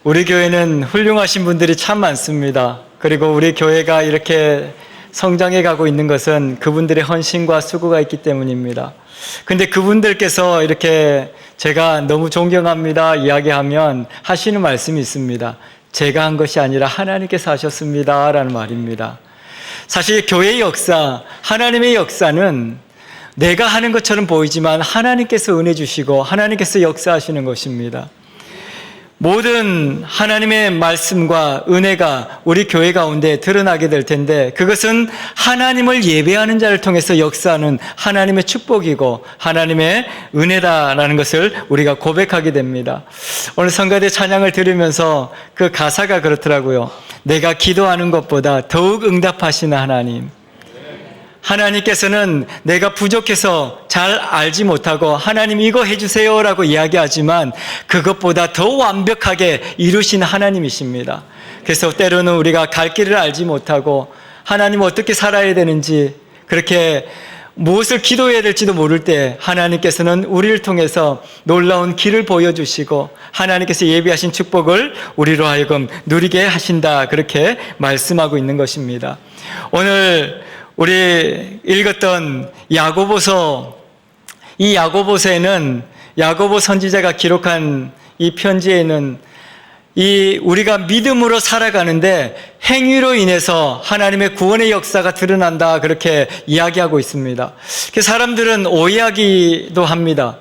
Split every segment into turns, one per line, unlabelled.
우리 교회는 훌륭하신 분들이 참 많습니다. 그리고 우리 교회가 이렇게 성장해 가고 있는 것은 그분들의 헌신과 수고가 있기 때문입니다. 근데 그분들께서 이렇게 제가 너무 존경합니다 이야기하면 하시는 말씀이 있습니다. 제가 한 것이 아니라 하나님께서 하셨습니다 라는 말입니다. 사실 교회의 역사, 하나님의 역사는 내가 하는 것처럼 보이지만 하나님께서 은혜 주시고 하나님께서 역사하시는 것입니다. 모든 하나님의 말씀과 은혜가 우리 교회 가운데 드러나게 될 텐데 그것은 하나님을 예배하는 자를 통해서 역사하는 하나님의 축복이고 하나님의 은혜다라는 것을 우리가 고백하게 됩니다. 오늘 성가대 찬양을 들으면서 그 가사가 그렇더라고요. 내가 기도하는 것보다 더욱 응답하시는 하나님. 하나님께서는 내가 부족해서 잘 알지 못하고 하나님 이거 해주세요 라고 이야기하지만 그것보다 더 완벽하게 이루신 하나님이십니다. 그래서 때로는 우리가 갈 길을 알지 못하고 하나님 어떻게 살아야 되는지 그렇게 무엇을 기도해야 될지도 모를 때 하나님께서는 우리를 통해서 놀라운 길을 보여주시고 하나님께서 예비하신 축복을 우리로 하여금 누리게 하신다 그렇게 말씀하고 있는 것입니다. 오늘 우리 읽었던 야고보서, 이 야고보서에는 야고보 선지자가 기록한 이 편지에는 이 우리가 믿음으로 살아가는데 행위로 인해서 하나님의 구원의 역사가 드러난다 그렇게 이야기하고 있습니다. 사람들은 오해하기도 합니다.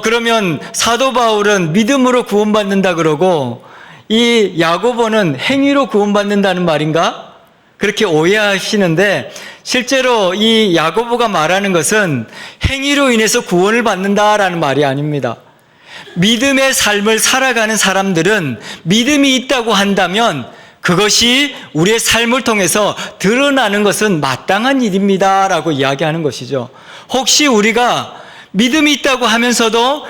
그러면 사도 바울은 믿음으로 구원받는다 그러고 이 야고보는 행위로 구원받는다는 말인가? 그렇게 오해하시는데 실제로 이 야고보가 말하는 것은 행위로 인해서 구원을 받는다라는 말이 아닙니다. 믿음의 삶을 살아가는 사람들은 믿음이 있다고 한다면 그것이 우리의 삶을 통해서 드러나는 것은 마땅한 일입니다라고 이야기하는 것이죠. 혹시 우리가 믿음이 있다고 하면서도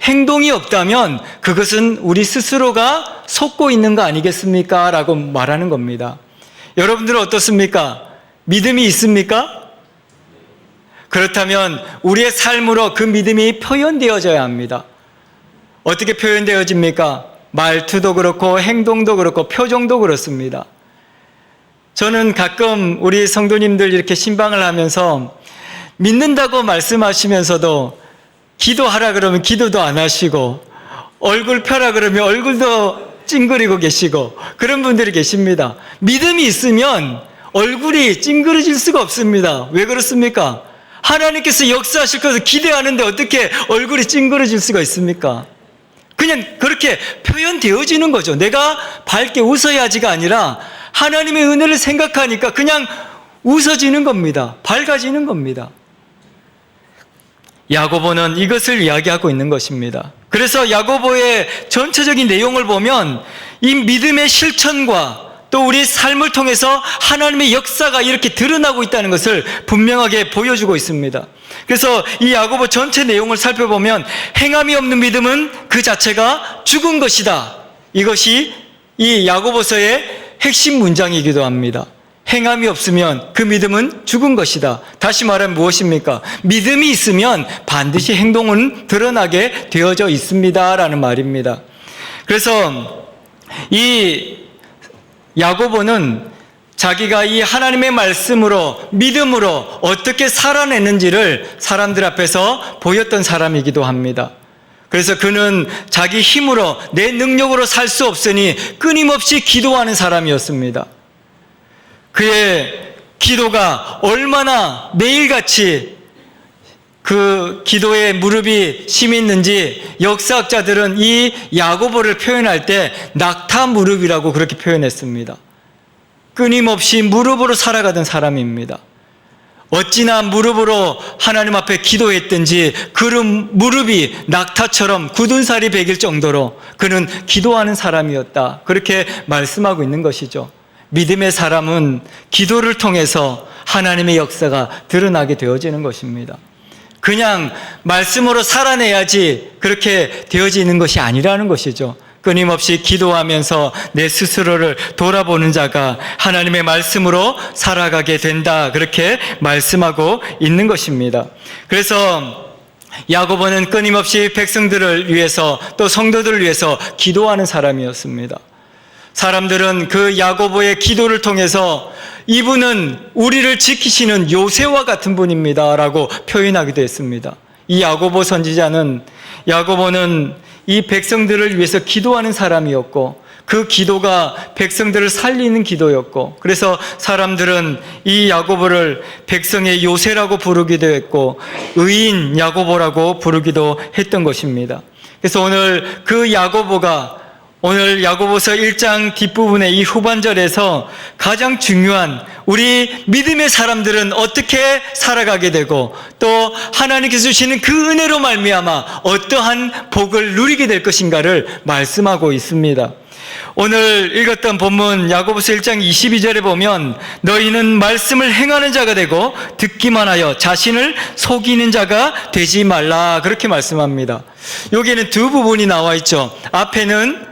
행동이 없다면 그것은 우리 스스로가 속고 있는 거 아니겠습니까? 라고 말하는 겁니다. 여러분들은 어떻습니까? 믿음이 있습니까? 그렇다면 우리의 삶으로 그 믿음이 표현되어져야 합니다. 어떻게 표현되어집니까? 말투도 그렇고 행동도 그렇고 표정도 그렇습니다. 저는 가끔 우리 성도님들 이렇게 신방을 하면서 믿는다고 말씀하시면서도 기도하라 그러면 기도도 안 하시고 얼굴 펴라 그러면 얼굴도 찡그리고 계시고 그런 분들이 계십니다. 믿음이 있으면 얼굴이 찡그러질 수가 없습니다. 왜 그렇습니까? 하나님께서 역사하실 것을 기대하는데 어떻게 얼굴이 찡그러질 수가 있습니까? 그냥 그렇게 표현되어지는 거죠. 내가 밝게 웃어야지가 아니라 하나님의 은혜를 생각하니까 그냥 웃어지는 겁니다. 밝아지는 겁니다. 야고보는 이것을 이야기하고 있는 것입니다. 그래서 야고보의 전체적인 내용을 보면 이 믿음의 실천과 또 우리 삶을 통해서 하나님의 역사가 이렇게 드러나고 있다는 것을 분명하게 보여주고 있습니다. 그래서 이 야고보 전체 내용을 살펴보면 행함이 없는 믿음은 그 자체가 죽은 것이다. 이것이 이 야고보서의 핵심 문장이기도 합니다. 행함이 없으면 그 믿음은 죽은 것이다. 다시 말하면 무엇입니까? 믿음이 있으면 반드시 행동은 드러나게 되어져 있습니다 라는 말입니다. 그래서 이 야고보는 자기가 이 하나님의 말씀으로 믿음으로 어떻게 살아내는지를 사람들 앞에서 보였던 사람이기도 합니다. 그래서 그는 자기 힘으로 내 능력으로 살 수 없으니 끊임없이 기도하는 사람이었습니다. 그의 기도가 얼마나 매일같이 그 기도에 무릎이 심있는지 역사학자들은 이 야고보를 표현할 때 낙타 무릎이라고 그렇게 표현했습니다. 끊임없이 무릎으로 살아가던 사람입니다. 어찌나 무릎으로 하나님 앞에 기도했든지 그 무릎이 낙타처럼 굳은 살이 배길 정도로 그는 기도하는 사람이었다. 그렇게 말씀하고 있는 것이죠. 믿음의 사람은 기도를 통해서 하나님의 역사가 드러나게 되어지는 것입니다. 그냥 말씀으로 살아내야지 그렇게 되어지는 것이 아니라는 것이죠. 끊임없이 기도하면서 내 스스로를 돌아보는 자가 하나님의 말씀으로 살아가게 된다. 그렇게 말씀하고 있는 것입니다. 그래서 야고보는 끊임없이 백성들을 위해서 또 성도들을 위해서 기도하는 사람이었습니다. 사람들은 그 야고보의 기도를 통해서 이분은 우리를 지키시는 요새와 같은 분입니다 라고 표현하기도 했습니다. 이 야고보는 이 백성들을 위해서 기도하는 사람이었고 그 기도가 백성들을 살리는 기도였고, 그래서 사람들은 이 야고보를 백성의 요새라고 부르기도 했고 의인 야고보라고 부르기도 했던 것입니다. 그래서 오늘 그 야고보가 오늘 야고보서 1장 뒷부분의 이 후반절에서 가장 중요한 우리 믿음의 사람들은 어떻게 살아가게 되고 또 하나님께서 주시는 그 은혜로 말미암아 어떠한 복을 누리게 될 것인가를 말씀하고 있습니다. 오늘 읽었던 본문 야고보서 1장 22절에 보면 너희는 말씀을 행하는 자가 되고 듣기만 하여 자신을 속이는 자가 되지 말라 그렇게 말씀합니다. 여기에는 두 부분이 나와 있죠. 앞에는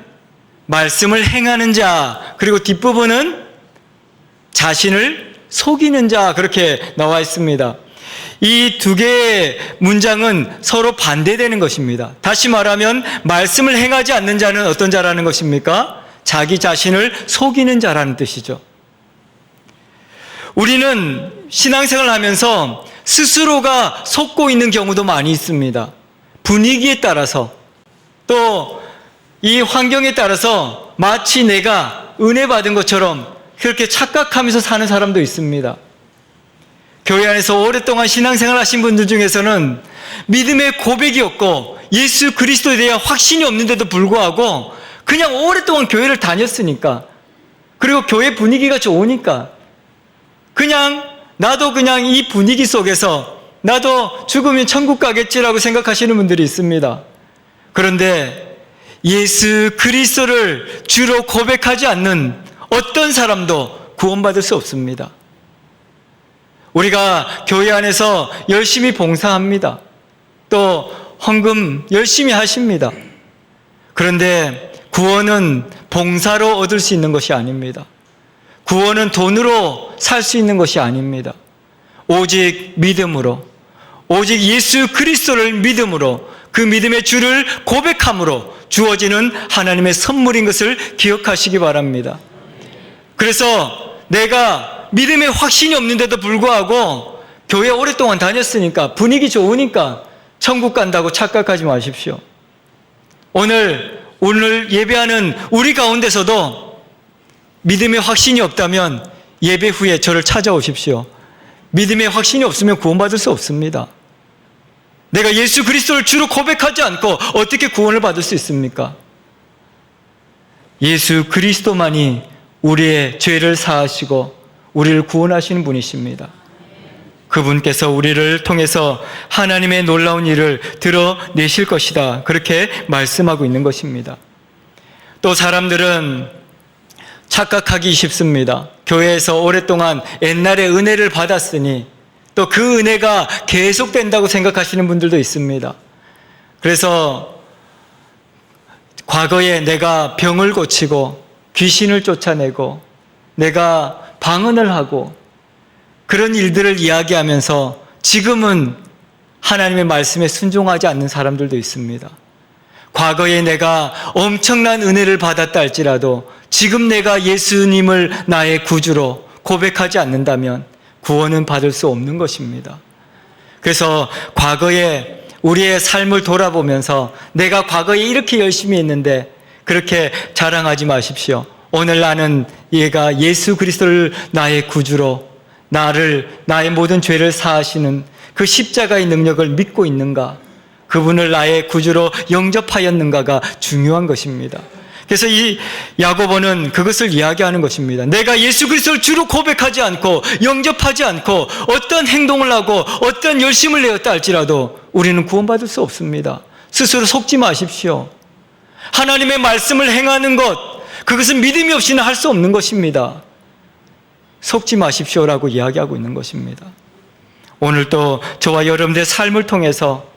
말씀을 행하는 자, 그리고 뒷부분은 자신을 속이는 자 그렇게 나와 있습니다. 이 두 개의 문장은 서로 반대되는 것입니다. 다시 말하면 말씀을 행하지 않는 자는 어떤 자라는 것입니까? 자기 자신을 속이는 자라는 뜻이죠. 우리는 신앙생활을 하면서 스스로가 속고 있는 경우도 많이 있습니다. 분위기에 따라서 또 이 환경에 따라서 마치 내가 은혜 받은 것처럼 그렇게 착각하면서 사는 사람도 있습니다. 교회 안에서 오랫동안 신앙생활 하신 분들 중에서는 믿음의 고백이 없고 예수 그리스도에 대한 확신이 없는데도 불구하고 그냥 오랫동안 교회를 다녔으니까, 그리고 교회 분위기가 좋으니까 나도 그냥 이 분위기 속에서 나도 죽으면 천국 가겠지라고 생각하시는 분들이 있습니다. 그런데 예수 그리스도를 주로 고백하지 않는 어떤 사람도 구원받을 수 없습니다. 우리가 교회 안에서 열심히 봉사합니다. 또 헌금 열심히 하십니다. 그런데 구원은 봉사로 얻을 수 있는 것이 아닙니다. 구원은 돈으로 살 수 있는 것이 아닙니다. 오직 믿음으로, 오직 예수 그리스도를 믿음으로, 그 믿음의 주를 고백함으로 주어지는 하나님의 선물인 것을 기억하시기 바랍니다. 그래서 내가 믿음의 확신이 없는데도 불구하고 교회 오랫동안 다녔으니까 분위기 좋으니까 천국 간다고 착각하지 마십시오. 오늘 예배하는 우리 가운데서도 믿음의 확신이 없다면 예배 후에 저를 찾아오십시오. 믿음의 확신이 없으면 구원받을 수 없습니다. 내가 예수 그리스도를 주로 고백하지 않고 어떻게 구원을 받을 수 있습니까? 예수 그리스도만이 우리의 죄를 사하시고 우리를 구원하시는 분이십니다. 그분께서 우리를 통해서 하나님의 놀라운 일을 드러내실 것이다 그렇게 말씀하고 있는 것입니다. 또 사람들은 착각하기 쉽습니다. 교회에서 오랫동안 옛날에 은혜를 받았으니 또 그 은혜가 계속된다고 생각하시는 분들도 있습니다. 그래서 과거에 내가 병을 고치고 귀신을 쫓아내고 내가 방언을 하고 그런 일들을 이야기하면서 지금은 하나님의 말씀에 순종하지 않는 사람들도 있습니다. 과거에 내가 엄청난 은혜를 받았다 할지라도 지금 내가 예수님을 나의 구주로 고백하지 않는다면 구원은 받을 수 없는 것입니다. 그래서 과거에 우리의 삶을 돌아보면서 내가 과거에 이렇게 열심히 했는데 그렇게 자랑하지 마십시오. 오늘 나는 얘가 예수 그리스도를 나의 구주로 나의 모든 죄를 사하시는 그 십자가의 능력을 믿고 있는가, 그분을 나의 구주로 영접하였는가가 중요한 것입니다. 그래서 이 야고보는 그것을 이야기하는 것입니다. 내가 예수 그리스도를 주로 고백하지 않고 영접하지 않고 어떤 행동을 하고 어떤 열심을 내었다 할지라도 우리는 구원받을 수 없습니다. 스스로 속지 마십시오. 하나님의 말씀을 행하는 것, 그것은 믿음이 없이는 할 수 없는 것입니다. 속지 마십시오라고 이야기하고 있는 것입니다. 오늘도 저와 여러분들의 삶을 통해서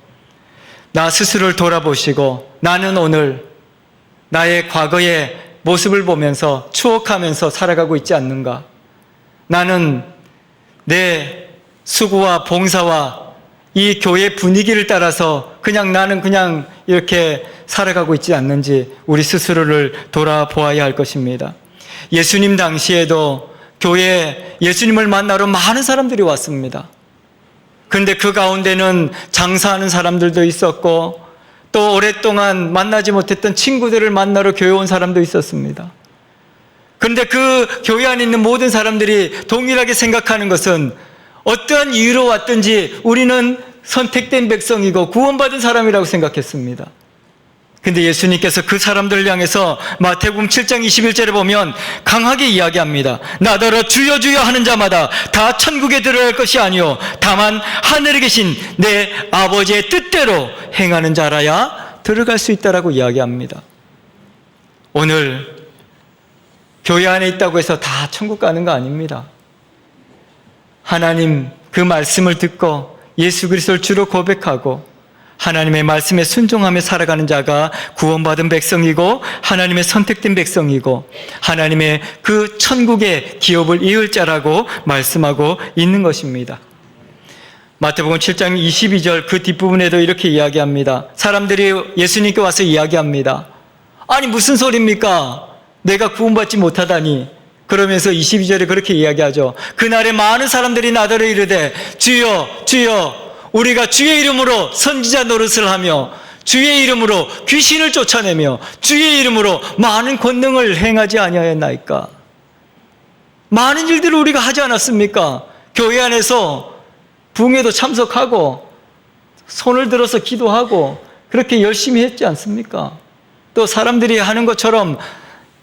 나 스스로를 돌아보시고 나는 오늘 나의 과거의 모습을 보면서 추억하면서 살아가고 있지 않는가? 나는 내 수고와 봉사와 이 교회 분위기를 따라서 나는 그냥 이렇게 살아가고 있지 않는지 우리 스스로를 돌아보아야 할 것입니다. 예수님 당시에도 교회에 예수님을 만나러 많은 사람들이 왔습니다. 그런데 그 가운데는 장사하는 사람들도 있었고 또 오랫동안 만나지 못했던 친구들을 만나러 교회 온 사람도 있었습니다. 그런데 그 교회 안에 있는 모든 사람들이 동일하게 생각하는 것은 어떠한 이유로 왔든지 우리는 선택된 백성이고 구원받은 사람이라고 생각했습니다. 근데 예수님께서 그 사람들을 향해서 마태복음 7장 21절에 보면 강하게 이야기합니다. 나더러 주여 주여 하는 자마다 다 천국에 들어갈 것이 아니요 다만 하늘에 계신 내 아버지의 뜻대로 행하는 자라야 들어갈 수 있다라고 이야기합니다. 오늘 교회 안에 있다고 해서 다 천국 가는 거 아닙니다. 하나님 그 말씀을 듣고 예수 그리스도를 주로 고백하고 하나님의 말씀에 순종하며 살아가는 자가 구원받은 백성이고 하나님의 선택된 백성이고 하나님의 그 천국의 기업을 이을 자라고 말씀하고 있는 것입니다. 마태복음 7장 22절 그 뒷부분에도 이렇게 이야기합니다. 사람들이 예수님께 와서 이야기합니다. 아니 무슨 소리입니까? 내가 구원받지 못하다니. 그러면서 22절에 그렇게 이야기하죠. 그날에 많은 사람들이 나더러 이르되 주여 주여 우리가 주의 이름으로 선지자 노릇을 하며 주의 이름으로 귀신을 쫓아내며 주의 이름으로 많은 권능을 행하지 아니하였나이까. 많은 일들을 우리가 하지 않았습니까? 교회 안에서 부흥회도 참석하고 손을 들어서 기도하고 그렇게 열심히 했지 않습니까? 또 사람들이 하는 것처럼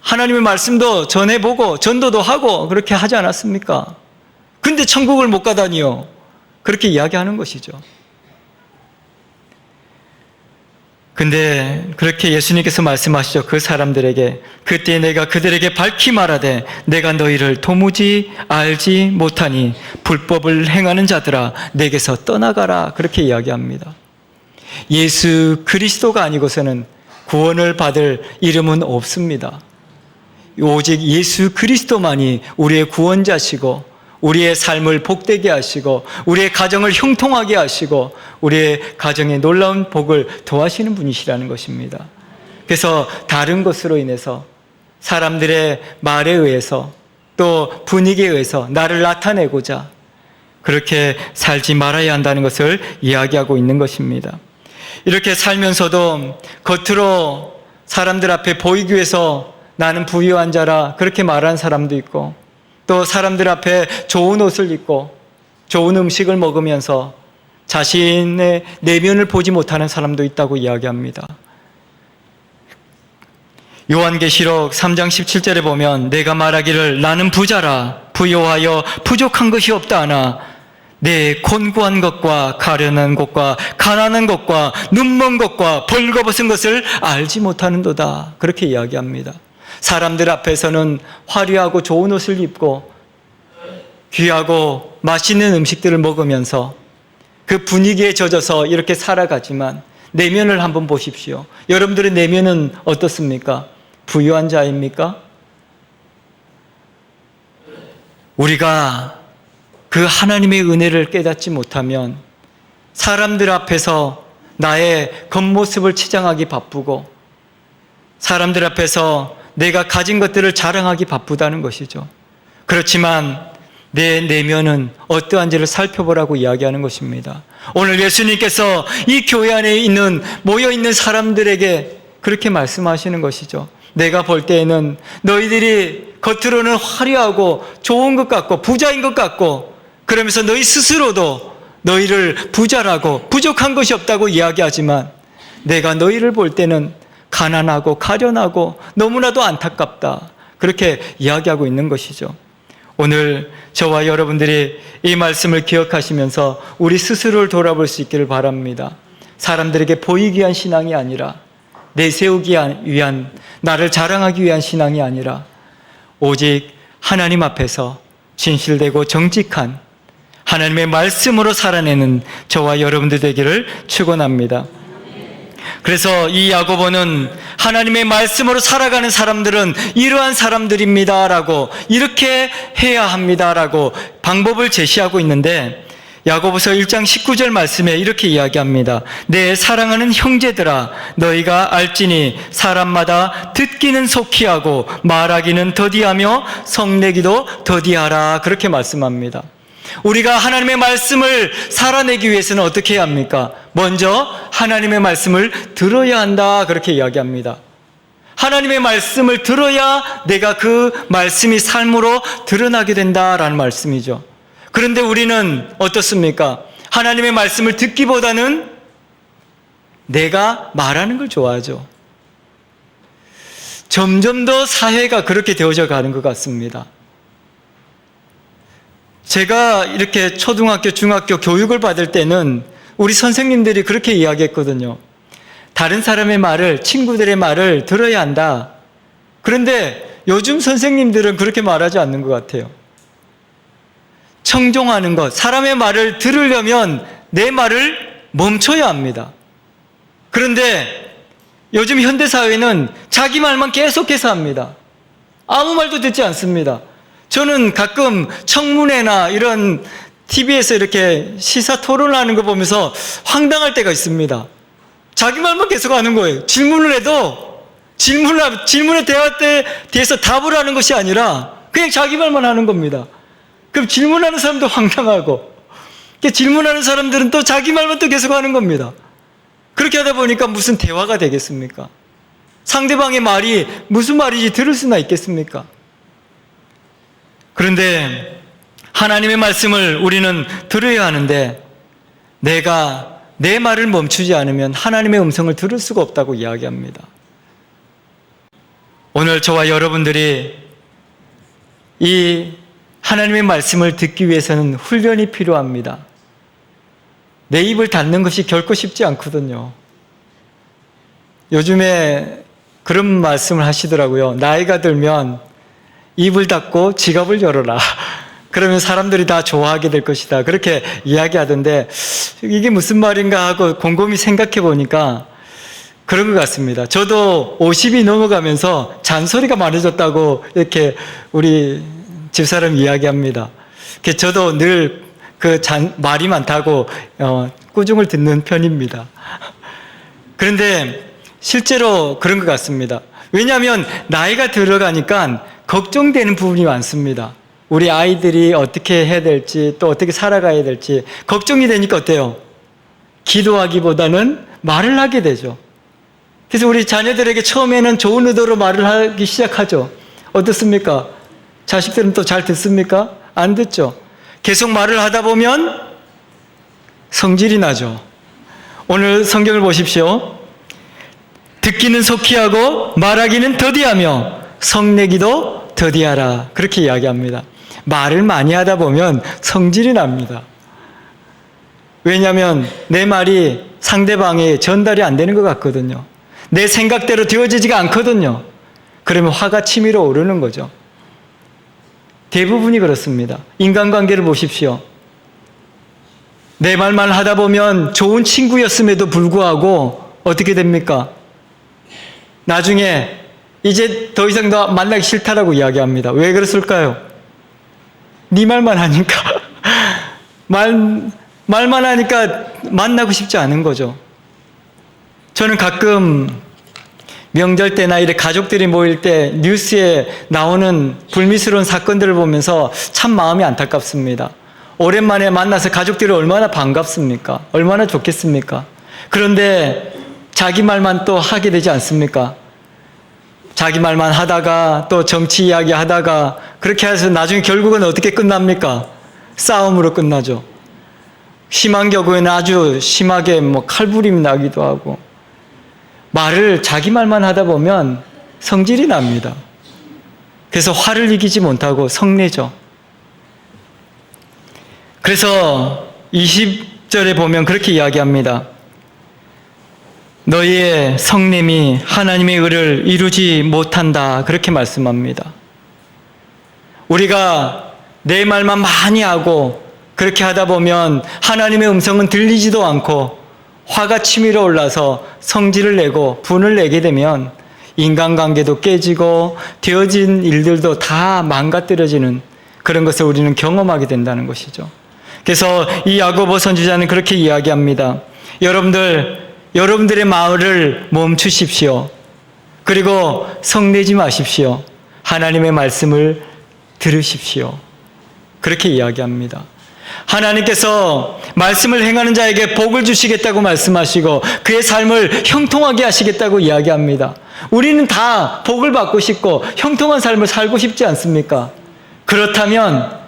하나님의 말씀도 전해보고 전도도 하고 그렇게 하지 않았습니까? 근데 천국을 못 가다니요. 그렇게 이야기하는 것이죠. 근데 그렇게 예수님께서 말씀하시죠. 그 사람들에게 그때 내가 그들에게 밝히 말하되 내가 너희를 도무지 알지 못하니 불법을 행하는 자들아 내게서 떠나가라. 그렇게 이야기합니다. 예수 그리스도가 아니고서는 구원을 받을 이름은 없습니다. 오직 예수 그리스도만이 우리의 구원자시고 우리의 삶을 복되게 하시고 우리의 가정을 형통하게 하시고 우리의 가정에 놀라운 복을 더하시는 분이시라는 것입니다. 그래서 다른 것으로 인해서 사람들의 말에 의해서 또 분위기에 의해서 나를 나타내고자 그렇게 살지 말아야 한다는 것을 이야기하고 있는 것입니다. 이렇게 살면서도 겉으로 사람들 앞에 보이기 위해서 나는 부유한 자라 그렇게 말하는 사람도 있고 또 사람들 앞에 좋은 옷을 입고 좋은 음식을 먹으면서 자신의 내면을 보지 못하는 사람도 있다고 이야기합니다. 요한계시록 3장 17절에 보면 내가 말하기를 나는 부자라 부요하여 부족한 것이 없다 하나 내 곤고한 것과 가련한 것과 가난한 것과 눈먼 것과 벌거벗은 것을 알지 못하는도다. 그렇게 이야기합니다. 사람들 앞에서는 화려하고 좋은 옷을 입고 귀하고 맛있는 음식들을 먹으면서 그 분위기에 젖어서 이렇게 살아가지만 내면을 한번 보십시오. 여러분들의 내면은 어떻습니까? 부유한 자입니까? 우리가 그 하나님의 은혜를 깨닫지 못하면 사람들 앞에서 나의 겉모습을 치장하기 바쁘고 사람들 앞에서 내가 가진 것들을 자랑하기 바쁘다는 것이죠. 그렇지만 내 내면은 어떠한지를 살펴보라고 이야기하는 것입니다. 오늘 예수님께서 이 교회 안에 모여있는 사람들에게 그렇게 말씀하시는 것이죠. 내가 볼 때에는 너희들이 겉으로는 화려하고 좋은 것 같고 부자인 것 같고 그러면서 너희 스스로도 너희를 부자라고 부족한 것이 없다고 이야기하지만 내가 너희를 볼 때는 가난하고 가련하고 너무나도 안타깝다. 그렇게 이야기하고 있는 것이죠. 오늘 저와 여러분들이 이 말씀을 기억하시면서 우리 스스로를 돌아볼 수 있기를 바랍니다. 사람들에게 보이기 위한 신앙이 아니라 내세우기 위한 나를 자랑하기 위한 신앙이 아니라 오직 하나님 앞에서 진실되고 정직한 하나님의 말씀으로 살아내는 저와 여러분들 되기를 축원합니다. 그래서 이 야고보는 하나님의 말씀으로 살아가는 사람들은 이러한 사람들입니다라고 이렇게 해야 합니다라고 방법을 제시하고 있는데 야고보서 1장 19절 말씀에 이렇게 이야기합니다. 내 사랑하는 형제들아, 너희가 알지니 사람마다 듣기는 속히 하고 말하기는 더디하며 성내기도 더디하라. 그렇게 말씀합니다. 우리가 하나님의 말씀을 살아내기 위해서는 어떻게 해야 합니까? 먼저 하나님의 말씀을 들어야 한다. 그렇게 이야기합니다. 하나님의 말씀을 들어야 내가 그 말씀이 삶으로 드러나게 된다라는 말씀이죠. 그런데 우리는 어떻습니까? 하나님의 말씀을 듣기보다는 내가 말하는 걸 좋아하죠. 점점 더 사회가 그렇게 되어져 가는 것 같습니다. 제가 이렇게 초등학교, 중학교 교육을 받을 때는 우리 선생님들이 그렇게 이야기했거든요. 다른 사람의 말을, 친구들의 말을 들어야 한다. 그런데 요즘 선생님들은 그렇게 말하지 않는 것 같아요. 청종하는 것, 사람의 말을 들으려면 내 말을 멈춰야 합니다. 그런데 요즘 현대사회는 자기 말만 계속해서 합니다. 아무 말도 듣지 않습니다. 저는 가끔 청문회나 이런 TV에서 이렇게 시사 토론하는 거 보면서 황당할 때가 있습니다. 자기 말만 계속 하는 거예요. 질문을 해도 질문에 대해서 답을 하는 것이 아니라 그냥 자기 말만 하는 겁니다. 그럼 질문하는 사람도 황당하고, 질문하는 사람들은 또 자기 말만 또 계속 하는 겁니다. 그렇게 하다 보니까 무슨 대화가 되겠습니까? 상대방의 말이 무슨 말인지 들을 수나 있겠습니까? 그런데 하나님의 말씀을 우리는 들어야 하는데 내가 내 말을 멈추지 않으면 하나님의 음성을 들을 수가 없다고 이야기합니다. 오늘 저와 여러분들이 이 하나님의 말씀을 듣기 위해서는 훈련이 필요합니다. 내 입을 닫는 것이 결코 쉽지 않거든요. 요즘에 그런 말씀을 하시더라고요. 나이가 들면 입을 닫고 지갑을 열어라. 그러면 사람들이 다 좋아하게 될 것이다. 그렇게 이야기하던데 이게 무슨 말인가 하고 곰곰이 생각해 보니까 그런 것 같습니다. 저도 50이 넘어가면서 잔소리가 많아졌다고 이렇게 우리 집사람 이야기합니다. 저도 늘 말이 많다고 꾸중을 듣는 편입니다. 그런데 실제로 그런 것 같습니다. 왜냐하면 나이가 들어가니까 걱정되는 부분이 많습니다. 우리 아이들이 어떻게 해야 될지 또 어떻게 살아가야 될지 걱정이 되니까 어때요? 기도하기보다는 말을 하게 되죠. 그래서 우리 자녀들에게 처음에는 좋은 의도로 말을 하기 시작하죠. 어떻습니까? 자식들은 또 잘 듣습니까? 안 듣죠. 계속 말을 하다 보면 성질이 나죠. 오늘 성경을 보십시오. 듣기는 속히 하고 말하기는 더디하며 성내기도 더디하라. 그렇게 이야기합니다. 말을 많이 하다 보면 성질이 납니다. 왜냐하면 내 말이 상대방에 전달이 안 되는 것 같거든요. 내 생각대로 되어지지가 않거든요. 그러면 화가 치밀어 오르는 거죠. 대부분이 그렇습니다. 인간관계를 보십시오. 내 말만 하다 보면 좋은 친구였음에도 불구하고 어떻게 됩니까? 나중에 이제 더 이상 너 만나기 싫다라고 이야기합니다. 왜 그랬을까요? 네 말만 하니까 말만 하니까 만나고 싶지 않은 거죠. 저는 가끔 명절 때나 이렇게 가족들이 모일 때 뉴스에 나오는 불미스러운 사건들을 보면서 참 마음이 안타깝습니다. 오랜만에 만나서 가족들이 얼마나 반갑습니까? 얼마나 좋겠습니까? 그런데 자기 말만 또 하게 되지 않습니까? 자기 말만 하다가 또 정치 이야기 하다가 그렇게 해서 나중에 결국은 어떻게 끝납니까? 싸움으로 끝나죠. 심한 경우에는 아주 심하게 칼부림이 나기도 하고 말을 자기 말만 하다 보면 성질이 납니다. 그래서 화를 이기지 못하고 성내죠. 그래서 20절에 보면 그렇게 이야기합니다. 너희의 성냄이 하나님의 의를 이루지 못한다. 그렇게 말씀합니다. 우리가 내 말만 많이 하고 그렇게 하다 보면 하나님의 음성은 들리지도 않고 화가 치밀어 올라서 성질을 내고 분을 내게 되면 인간관계도 깨지고 되어진 일들도 다 망가뜨려지는 그런 것을 우리는 경험하게 된다는 것이죠. 그래서 이 야고보 선지자는 그렇게 이야기합니다. 여러분들의 마음을 멈추십시오. 그리고 성내지 마십시오. 하나님의 말씀을 들으십시오. 그렇게 이야기합니다. 하나님께서 말씀을 행하는 자에게 복을 주시겠다고 말씀하시고 그의 삶을 형통하게 하시겠다고 이야기합니다. 우리는 다 복을 받고 싶고 형통한 삶을 살고 싶지 않습니까? 그렇다면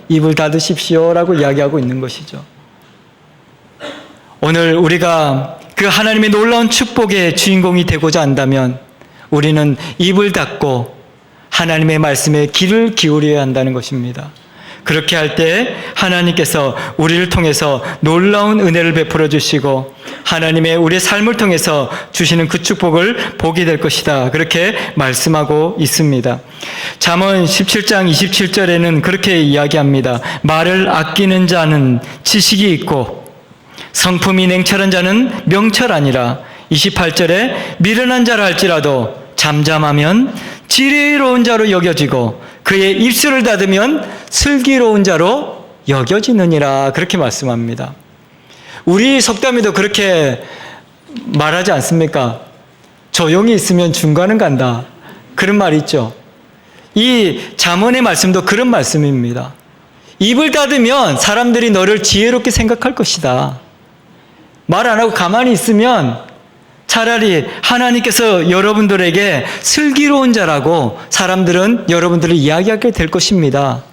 입을 닫으십시오라고 이야기하고 있는 것이죠. 오늘 우리가 그 하나님의 놀라운 축복의 주인공이 되고자 한다면 우리는 입을 닫고 하나님의 말씀에 귀를 기울여야 한다는 것입니다. 그렇게 할 때 하나님께서 우리를 통해서 놀라운 은혜를 베풀어 주시고 하나님의 우리의 삶을 통해서 주시는 그 축복을 보게 될 것이다. 그렇게 말씀하고 있습니다. 잠언 17장 27절에는 그렇게 이야기합니다. 말을 아끼는 자는 지식이 있고 성품이 냉철한 자는 명철하니라. 28절에 미련한 자라 할지라도 잠잠하면 지혜로운 자로 여겨지고 그의 입술을 닫으면 슬기로운 자로 여겨지느니라. 그렇게 말씀합니다. 우리 속담에도 그렇게 말하지 않습니까? 조용히 있으면 중간은 간다. 그런 말이 있죠. 이 잠언의 말씀도 그런 말씀입니다. 입을 닫으면 사람들이 너를 지혜롭게 생각할 것이다. 말 안 하고 가만히 있으면 차라리 하나님께서 여러분들에게 슬기로운 자라고 사람들은 여러분들을 이야기하게 될 것입니다.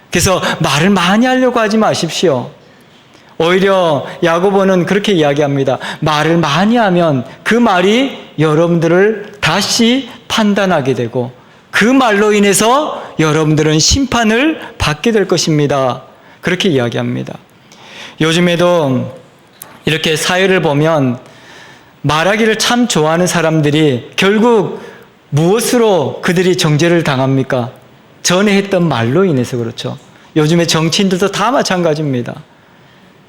그래서 말을 많이 하려고 하지 마십시오. 오히려 야고보는 그렇게 이야기합니다. 말을 많이 하면 그 말이 여러분들을 다시 판단하게 되고 그 말로 인해서 여러분들은 심판을 받게 될 것입니다. 그렇게 이야기합니다. 요즘에도 이렇게 사회를 보면 말하기를 참 좋아하는 사람들이 결국 무엇으로 그들이 정죄를 당합니까? 전에 했던 말로 인해서 그렇죠. 요즘에 정치인들도 다 마찬가지입니다.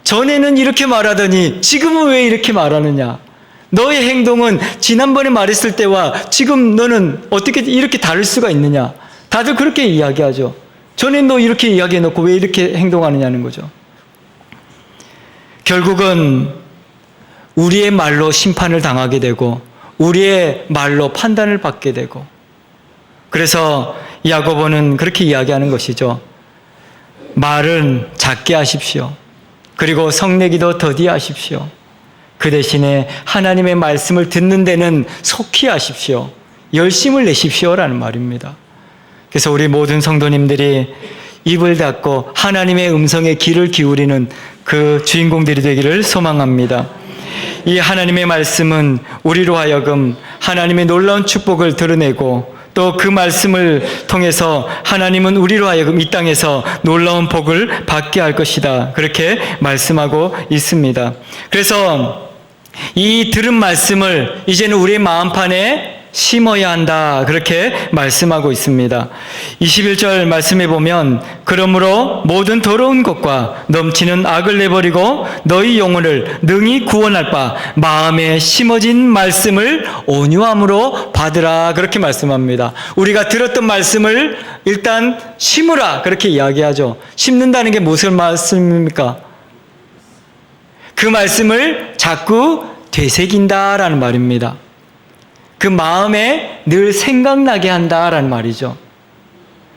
전에는 이렇게 말하더니 지금은 왜 이렇게 말하느냐? 너의 행동은 지난번에 말했을 때와 지금 너는 어떻게 이렇게 다를 수가 있느냐? 다들 그렇게 이야기하죠. 전에 너 이렇게 이야기해놓고 왜 이렇게 행동하느냐는 거죠. 결국은 우리의 말로 심판을 당하게 되고 우리의 말로 판단을 받게 되고 그래서 야고보는 그렇게 이야기하는 것이죠. 말은 작게 하십시오. 그리고 성내기도 더디 하십시오. 그 대신에 하나님의 말씀을 듣는 데는 속히 하십시오. 열심을 내십시오라는 말입니다. 그래서 우리 모든 성도님들이 입을 닫고 하나님의 음성에 귀를 기울이는 그 주인공들이 되기를 소망합니다. 이 하나님의 말씀은 우리로 하여금 하나님의 놀라운 축복을 드러내고 또 그 말씀을 통해서 하나님은 우리로 하여금 이 땅에서 놀라운 복을 받게 할 것이다. 그렇게 말씀하고 있습니다. 그래서 이 들은 말씀을 이제는 우리의 마음판에 심어야 한다. 그렇게 말씀하고 있습니다. 21절 말씀해 보면 그러므로 모든 더러운 것과 넘치는 악을 내버리고 너희 영혼을 능히 구원할 바 마음에 심어진 말씀을 온유함으로 받으라. 그렇게 말씀합니다. 우리가 들었던 말씀을 일단 심으라. 그렇게 이야기하죠. 심는다는 게 무슨 말씀입니까? 그 말씀을 자꾸 되새긴다라는 말입니다. 그 마음에 늘 생각나게 한다라는 말이죠.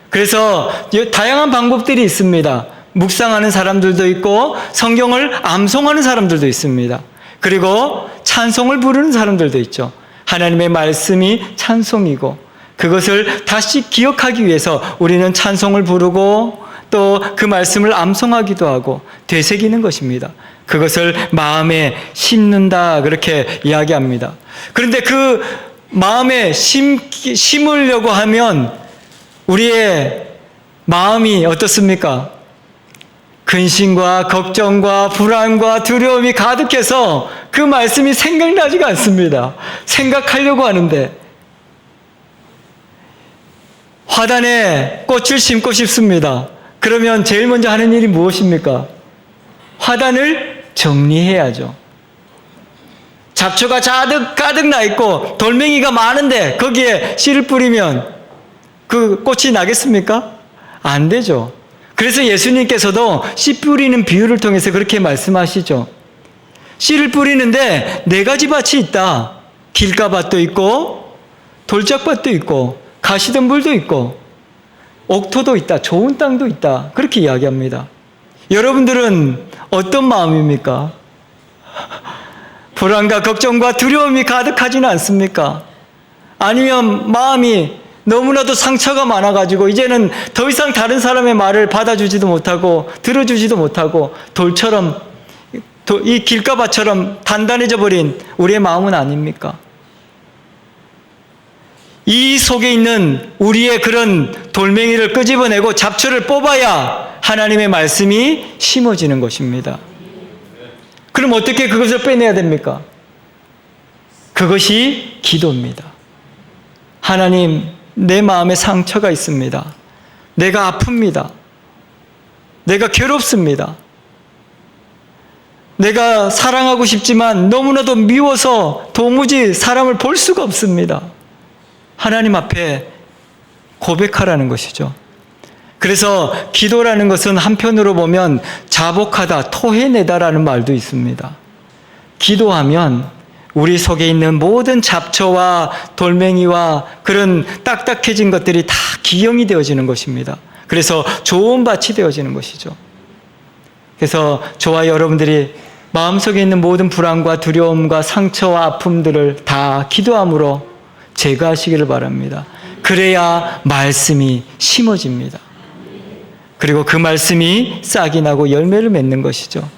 그래서 다양한 방법들이 있습니다. 묵상하는 사람들도 있고 성경을 암송하는 사람들도 있습니다. 그리고 찬송을 부르는 사람들도 있죠. 하나님의 말씀이 찬송이고 그것을 다시 기억하기 위해서 우리는 찬송을 부르고 또 그 말씀을 암송하기도 하고 되새기는 것입니다. 그것을 마음에 심는다 그렇게 이야기합니다. 그런데 그 마음에 심으려고 하면 우리의 마음이 어떻습니까? 근심과 걱정과 불안과 두려움이 가득해서 그 말씀이 생각나지가 않습니다. 생각하려고 하는데 화단에 꽃을 심고 싶습니다. 그러면 제일 먼저 하는 일이 무엇입니까? 화단을 정리해야죠. 잡초가 가득 나 있고 돌멩이가 많은데 거기에 씨를 뿌리면 그 꽃이 나겠습니까? 안 되죠. 그래서 예수님께서도 씨 뿌리는 비유를 통해서 그렇게 말씀하시죠. 씨를 뿌리는데 4가지 밭이 있다. 길가밭도 있고 돌짝밭도 있고 가시덤불도 있고 옥토도 있다. 좋은 땅도 있다. 그렇게 이야기합니다. 여러분들은 어떤 마음입니까? 불안과 걱정과 두려움이 가득하지는 않습니까? 아니면 마음이 너무나도 상처가 많아가지고 이제는 더 이상 다른 사람의 말을 받아주지도 못하고 들어주지도 못하고 돌처럼 이 길가밭처럼 단단해져 버린 우리의 마음은 아닙니까? 이 속에 있는 우리의 그런 돌멩이를 끄집어내고 잡초를 뽑아야 하나님의 말씀이 심어지는 것입니다. 그럼 어떻게 그것을 빼내야 됩니까? 그것이 기도입니다. 하나님, 내 마음에 상처가 있습니다. 내가 아픕니다. 내가 괴롭습니다. 내가 사랑하고 싶지만 너무나도 미워서 도무지 사람을 볼 수가 없습니다. 하나님 앞에 고백하라는 것이죠. 그래서 기도라는 것은 한편으로 보면 자복하다, 토해내다라는 말도 있습니다. 기도하면 우리 속에 있는 모든 잡초와 돌멩이와 그런 딱딱해진 것들이 다 기용이 되어지는 것입니다. 그래서 좋은 밭이 되어지는 것이죠. 그래서 저와 여러분들이 마음속에 있는 모든 불안과 두려움과 상처와 아픔들을 다 기도함으로 제거하시기를 바랍니다. 그래야 말씀이 심어집니다. 그리고 그 말씀이 싹이 나고 열매를 맺는 것이죠.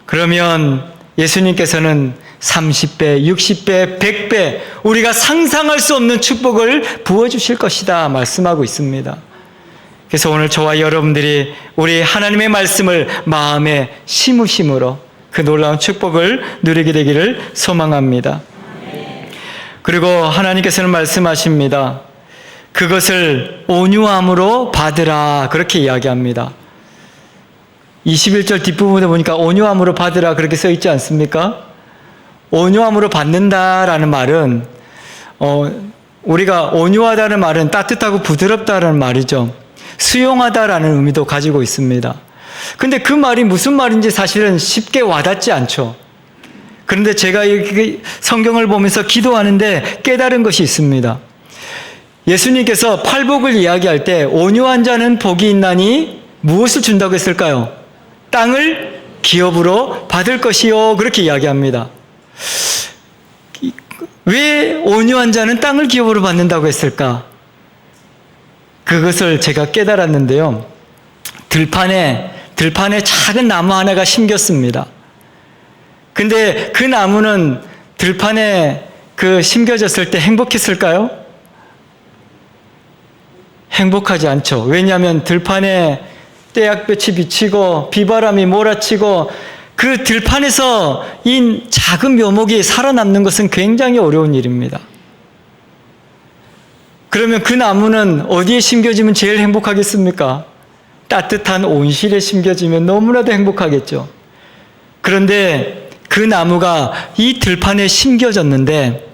그러면 예수님께서는 30배, 60배, 100배 우리가 상상할 수 없는 축복을 부어주실 것이다 말씀하고 있습니다. 그래서 오늘 저와 여러분들이 우리 하나님의 말씀을 마음에 심으심으로 그 놀라운 축복을 누리게 되기를 소망합니다. 그리고 하나님께서는 말씀하십니다. 그것을 온유함으로 받으라 그렇게 이야기합니다. 21절 뒷부분에 보니까 온유함으로 받으라 그렇게 써 있지 않습니까? 온유함으로 받는다라는 말은 우리가 온유하다는 말은 따뜻하고 부드럽다라는 말이죠. 수용하다라는 의미도 가지고 있습니다. 근데 그 말이 무슨 말인지 사실은 쉽게 와닿지 않죠. 그런데 제가 이 성경을 보면서 기도하는데 깨달은 것이 있습니다. 예수님께서 팔복을 이야기할 때 온유한 자는 복이 있나니 무엇을 준다고 했을까요? 땅을 기업으로 받을 것이요 그렇게 이야기합니다. 왜 온유한 자는 땅을 기업으로 받는다고 했을까? 그것을 제가 깨달았는데요. 들판에 작은 나무 하나가 심겼습니다. 근데 그 나무는 들판에 심겨졌을 때 행복했을까요? 행복하지 않죠. 왜냐하면 들판에 떼약볕이 비치고 비바람이 몰아치고 그 들판에서 이 작은 묘목이 살아남는 것은 굉장히 어려운 일입니다. 그러면 그 나무는 어디에 심겨지면 제일 행복하겠습니까? 따뜻한 온실에 심겨지면 너무나도 행복하겠죠. 그런데 그 나무가 이 들판에 심겨졌는데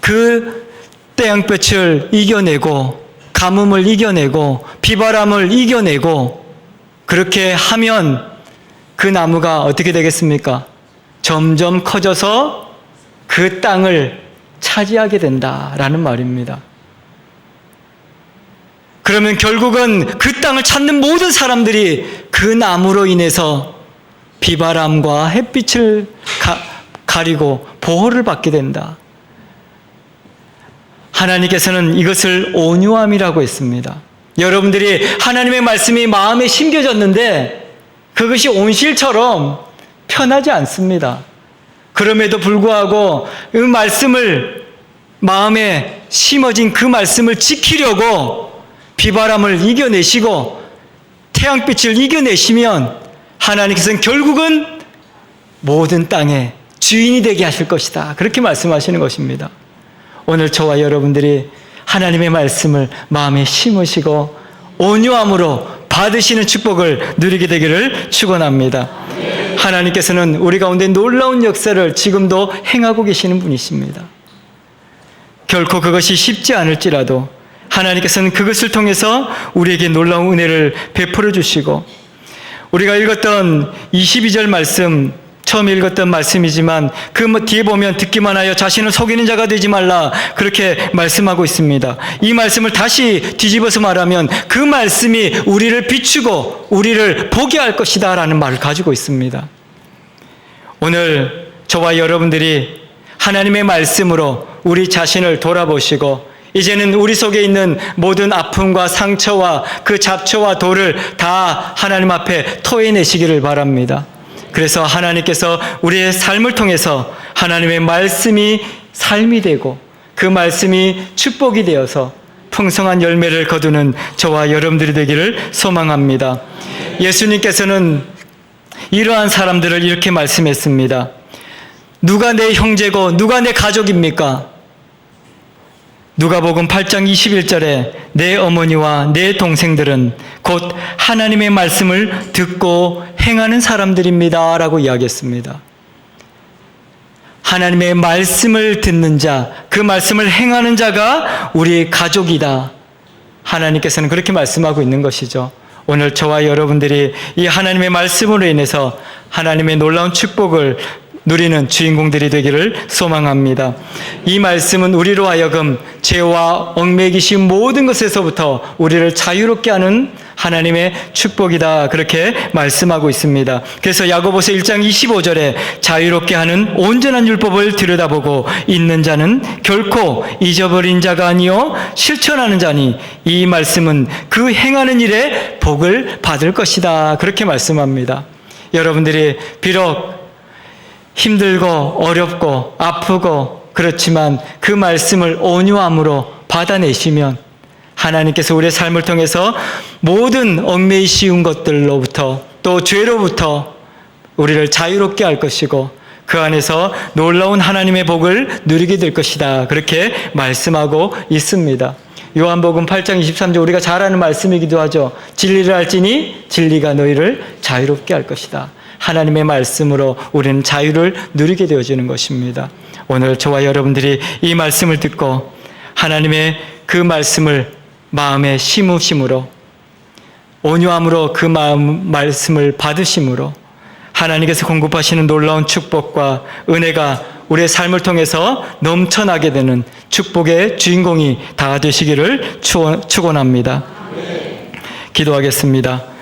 그 태양볕을 이겨내고 가뭄을 이겨내고 비바람을 이겨내고 그렇게 하면 그 나무가 어떻게 되겠습니까? 점점 커져서 그 땅을 차지하게 된다라는 말입니다. 그러면 결국은 그 땅을 찾는 모든 사람들이 그 나무로 인해서 비바람과 햇빛을 가리고 보호를 받게 된다. 하나님께서는 이것을 온유함이라고 했습니다. 여러분들이 하나님의 말씀이 마음에 심겨졌는데 그것이 온실처럼 편하지 않습니다. 그럼에도 불구하고 그 말씀을 마음에 심어진 그 말씀을 지키려고 비바람을 이겨내시고 태양빛을 이겨내시면 하나님께서는 결국은 모든 땅의 주인이 되게 하실 것이다. 그렇게 말씀하시는 것입니다. 오늘 저와 여러분들이 하나님의 말씀을 마음에 심으시고 온유함으로 받으시는 축복을 누리게 되기를 축원합니다. 하나님께서는 우리 가운데 놀라운 역사를 지금도 행하고 계시는 분이십니다. 결코 그것이 쉽지 않을지라도 하나님께서는 그것을 통해서 우리에게 놀라운 은혜를 베풀어 주시고, 우리가 읽었던 22절 말씀, 처음 읽었던 말씀이지만 그 뒤에 보면 듣기만 하여 자신을 속이는 자가 되지 말라, 그렇게 말씀하고 있습니다. 이 말씀을 다시 뒤집어서 말하면 그 말씀이 우리를 비추고 우리를 보게 할 것이다 라는 말을 가지고 있습니다. 오늘 저와 여러분들이 하나님의 말씀으로 우리 자신을 돌아보시고, 이제는 우리 속에 있는 모든 아픔과 상처와 그 잡초와 돌을 다 하나님 앞에 토해내시기를 바랍니다. 그래서 하나님께서 우리의 삶을 통해서 하나님의 말씀이 삶이 되고 그 말씀이 축복이 되어서 풍성한 열매를 거두는 저와 여러분들이 되기를 소망합니다. 예수님께서는 이러한 사람들을 이렇게 말씀했습니다. 누가 내 형제고 누가 내 가족입니까? 누가복음 8장 21절에 내 어머니와 내 동생들은 곧 하나님의 말씀을 듣고 행하는 사람들입니다 라고 이야기했습니다. 하나님의 말씀을 듣는 자, 그 말씀을 행하는 자가 우리의 가족이다. 하나님께서는 그렇게 말씀하고 있는 것이죠. 오늘 저와 여러분들이 이 하나님의 말씀으로 인해서 하나님의 놀라운 축복을 누리는 주인공들이 되기를 소망합니다. 이 말씀은 우리로 하여금 죄와 얽매이기 쉬운 모든 것에서부터 우리를 자유롭게 하는 하나님의 축복이다, 그렇게 말씀하고 있습니다. 그래서 야고보서 1장 25절에 자유롭게 하는 온전한 율법을 들여다보고 있는 자는 결코 잊어버린 자가 아니요 실천하는 자니 이 말씀은 그 행하는 일에 복을 받을 것이다, 그렇게 말씀합니다. 여러분들이 비록 힘들고 어렵고 아프고 그렇지만 그 말씀을 온유함으로 받아내시면 하나님께서 우리의 삶을 통해서 모든 얽매이 쉬운 것들로부터 또 죄로부터 우리를 자유롭게 할 것이고 그 안에서 놀라운 하나님의 복을 누리게 될 것이다, 그렇게 말씀하고 있습니다. 요한복음 8장 23절 우리가 잘 아는 말씀이기도 하죠. 진리를 알지니 진리가 너희를 자유롭게 할 것이다. 하나님의 말씀으로 우리는 자유를 누리게 되어지는 것입니다. 오늘 저와 여러분들이 이 말씀을 듣고 하나님의 그 말씀을 마음에 심으심으로, 온유함으로 그 말씀을 받으심으로 하나님께서 공급하시는 놀라운 축복과 은혜가 우리의 삶을 통해서 넘쳐나게 되는 축복의 주인공이 다 되시기를 축원합니다. 기도하겠습니다.